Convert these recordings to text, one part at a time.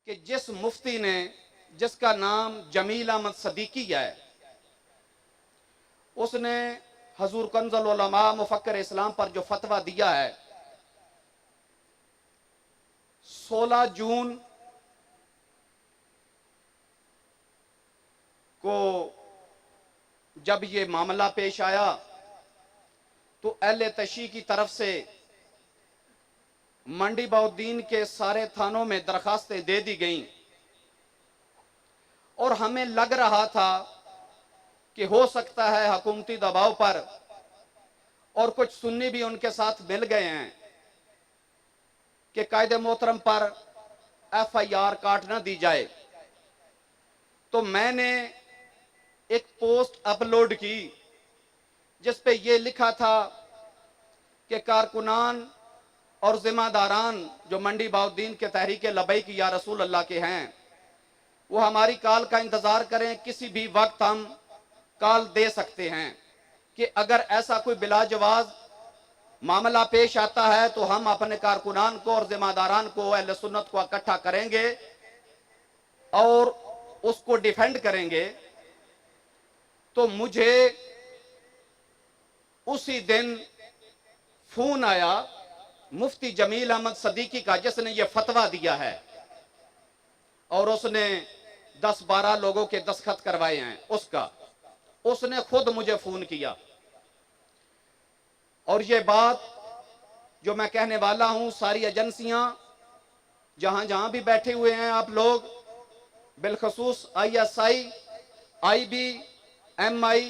कि जिस मुफ्ती ने, जिसका नाम जमील अहमद सदीकी है, उसने हजूर कंजुल उलमा मुफक्कर इस्लाम पर जो फतवा दिया है, 16 जून को जब ये मामला पेश आया तो अहले तशी की तरफ से मंडी बहाउद्दीन के सारे थानों में दरखास्तें दे दी गईं और हमें लग रहा था कि हो सकता है हुकूमती दबाव पर, और कुछ सुन्नी भी उनके साथ मिल गए हैं कि कायदे मोहतरम पर FIR काट ना दी जाए। तो मैंने एक पोस्ट अपलोड की जिस पे ये लिखा था कि कारकुनान और जिम्मेदारान जो मंडी बहाउद्दीन के तहरीक लबैक या रसूल अल्लाह के हैं, वो हमारी कॉल का इंतजार करें, किसी भी वक्त हम कॉल दे सकते हैं कि अगर ऐसा कोई बिलाजवाज मामला पेश आता है तो हम अपने कारकुनान को और जिम्मेदारान को, अहले सुन्नत को इकट्ठा करेंगे और उसको डिफेंड करेंगे। तो मुझे उसी दिन फोन आया मुफ्ती जमील अहमद सदीकी का, जिसने ये फतवा दिया है और उसने 10-12 लोगों के दस्तखत करवाए हैं। उसने खुद मुझे फोन किया और ये बात जो मैं कहने वाला हूं, सारी एजेंसियां जहां जहां भी बैठे हुए हैं आप लोग, बिलखसूस ISI, IB, MI,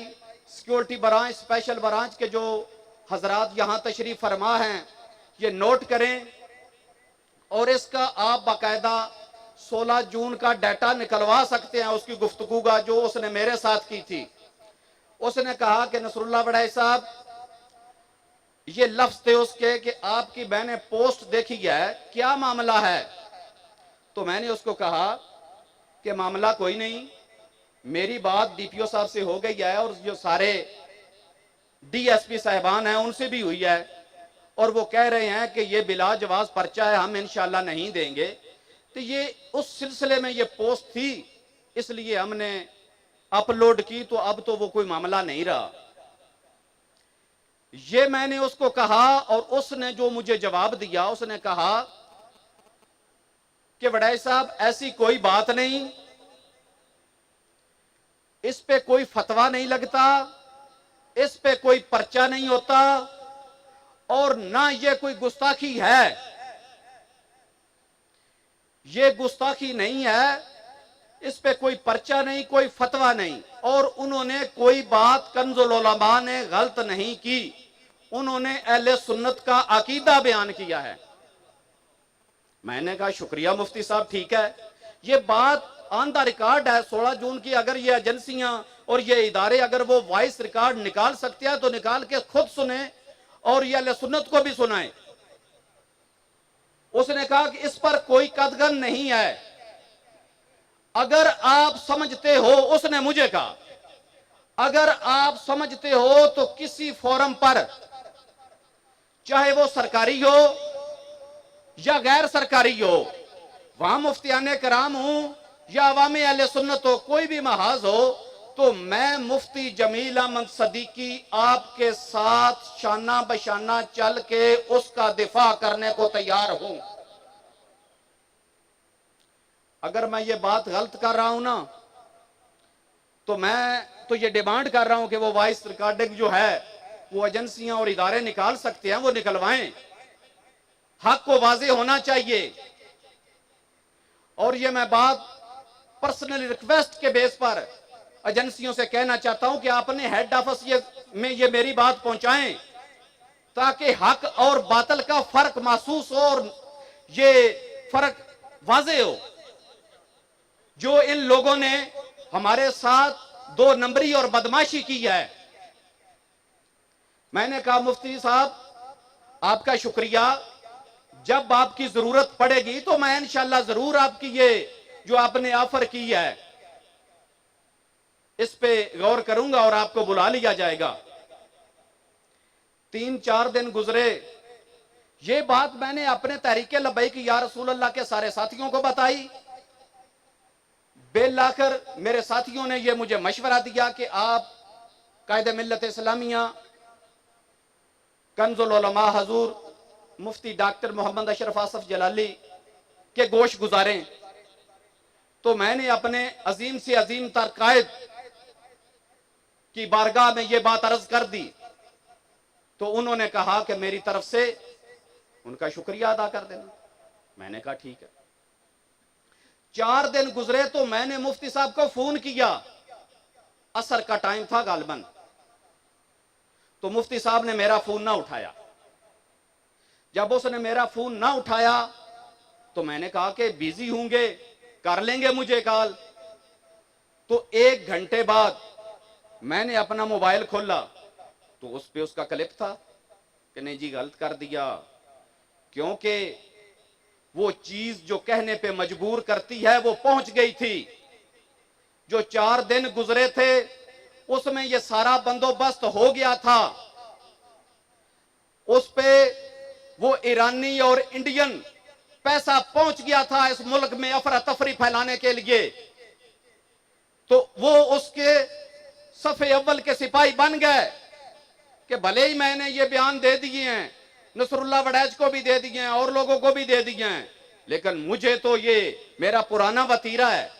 security branch, special branch के जो हजरात यहां तशरीफ फरमा हैं, ये नोट करें और इसका आप बाकायदा 16 जून का डाटा निकलवा सकते हैं उसकी गुफ्तगू का जो उसने मेरे साथ की थी। उसने कहा कि नसरुल्लाह बड़ाई साहब, ये लफ्ज थे उसके कि आपकी मैंने पोस्ट देखी है, क्या मामला है? तो मैंने उसको कहा कि मामला कोई नहीं, मेरी बात DPO साहब से हो गई है और जो सारे DSP साहिबान हैं उनसे भी हुई है और वो कह रहे हैं कि ये बिलाजवाज पर्चा है, हम इंशाल्लाह नहीं देंगे। तो ये उस सिलसिले में ये पोस्ट थी, इसलिए हमने अपलोड की, तो अब तो वो कोई मामला नहीं रहा। ये मैंने उसको कहा और उसने जो मुझे जवाब दिया, उसने कहा कि वड़ाई साहब ऐसी कोई बात नहीं, इस पे कोई फतवा नहीं लगता, इस पे कोई पर्चा नहीं होता और ना ये कोई गुस्ताखी है, ये गुस्ताखी नहीं है, इस पे कोई पर्चा नहीं, कोई फतवा नहीं। और उन्होंने कोई बात कंजुल उलमा ने गलत नहीं की, उन्होंने अहले सुन्नत का अकीदा बयान किया है। मैंने कहा शुक्रिया मुफ्ती साहब, ठीक है, ये बात ऑन द रिकॉर्ड है 16 जून की। अगर ये एजेंसियां और ये इदारे अगर वो वॉइस रिकॉर्ड निकाल सकते हैं तो निकाल के खुद सुने और ये अहले सुन्नत को भी सुनाए। उसने कहा कि इस पर कोई कदगन नहीं है, अगर आप समझते हो, उसने मुझे कहा अगर आप समझते हो तो किसी फोरम पर, चाहे वो सरकारी हो या गैर सरकारी हो, वहां मुफ्तियाने कराम हो या अवामी अहले सुन्नत हो, कोई भी महाज हो, तो मैं मुफ्ती जमील अहमद सदीकी आपके साथ शाना बशाना चल के उसका दिफा करने को तैयार हूं। अगर मैं ये बात गलत कर रहा हूं ना, तो मैं तो ये डिमांड कर रहा हूं कि वो वॉइस रिकॉर्डिंग जो है वो एजेंसियां और इदारे निकाल सकते हैं, वो निकलवाएं, हक को वाजे होना चाहिए। और ये मैं बात पर्सनल रिक्वेस्ट के बेस पर एजेंसियों से कहना चाहता हूं कि अपने हेड ऑफिस में ये मेरी बात पहुंचाएं ताकि हक और बातिल का फर्क महसूस हो और ये फर्क वाजे हो। जो इन लोगों ने हमारे साथ 2 नंबरी और बदमाशी की है, मैंने कहा मुफ्ती साहब आपका शुक्रिया, जब आपकी जरूरत पड़ेगी तो मैं इंशाल्लाह जरूर आपकी ये जो आपने ऑफर की है इस पे गौर करूंगा और आपको बुला लिया जाएगा। 3-4 दिन गुजरे, ये बात मैंने अपने तहरीके लबैक या रसूल अल्लाह के सारे साथियों को बताई बेल लाकर मेरे साथियों ने यह मुझे मशवरा दिया कि आप कायदे मिल्लत इस्लामिया कंजुल उलमा हजूर मुफ्ती डॉक्टर मोहम्मद अशरफ आसफ जलाली के गोश गुजारें। तो मैंने अपने अजीम से अजीम तर कायद की बारगाह में यह बात अर्ज कर दी, तो उन्होंने कहा कि मेरी तरफ से उनका शुक्रिया अदा कर देना। मैंने कहा ठीक है। 4 दिन गुजरे तो मैंने मुफ्ती साहब को फोन किया, असर का टाइम था गालबन, तो मुफ्ती साहब ने मेरा फोन ना उठाया। जब उसने मेरा फोन ना उठाया तो मैंने कहा कि बिजी होंगे, कर लेंगे मुझे कॉल। तो 1 घंटे बाद मैंने अपना मोबाइल खोला तो उस पे उसका क्लिप था कि नहीं जी गलत कर दिया, क्योंकि वो चीज जो कहने पे मजबूर करती है वो पहुंच गई थी। जो 4 दिन गुजरे थे उसमें ये सारा बंदोबस्त हो गया था, उस पे वो ईरानी और इंडियन पैसा पहुंच गया था इस मुल्क में अफरा तफरी फैलाने के लिए। तो वो उसके सफे अव्वल के सिपाही बन गए कि भले ही मैंने ये बयान दे दिए हैं, नसरुल्लाह वड़ैच को भी दे दिए हैं और लोगों को भी दे दिए हैं, लेकिन मुझे तो ये मेरा पुराना वतीरा है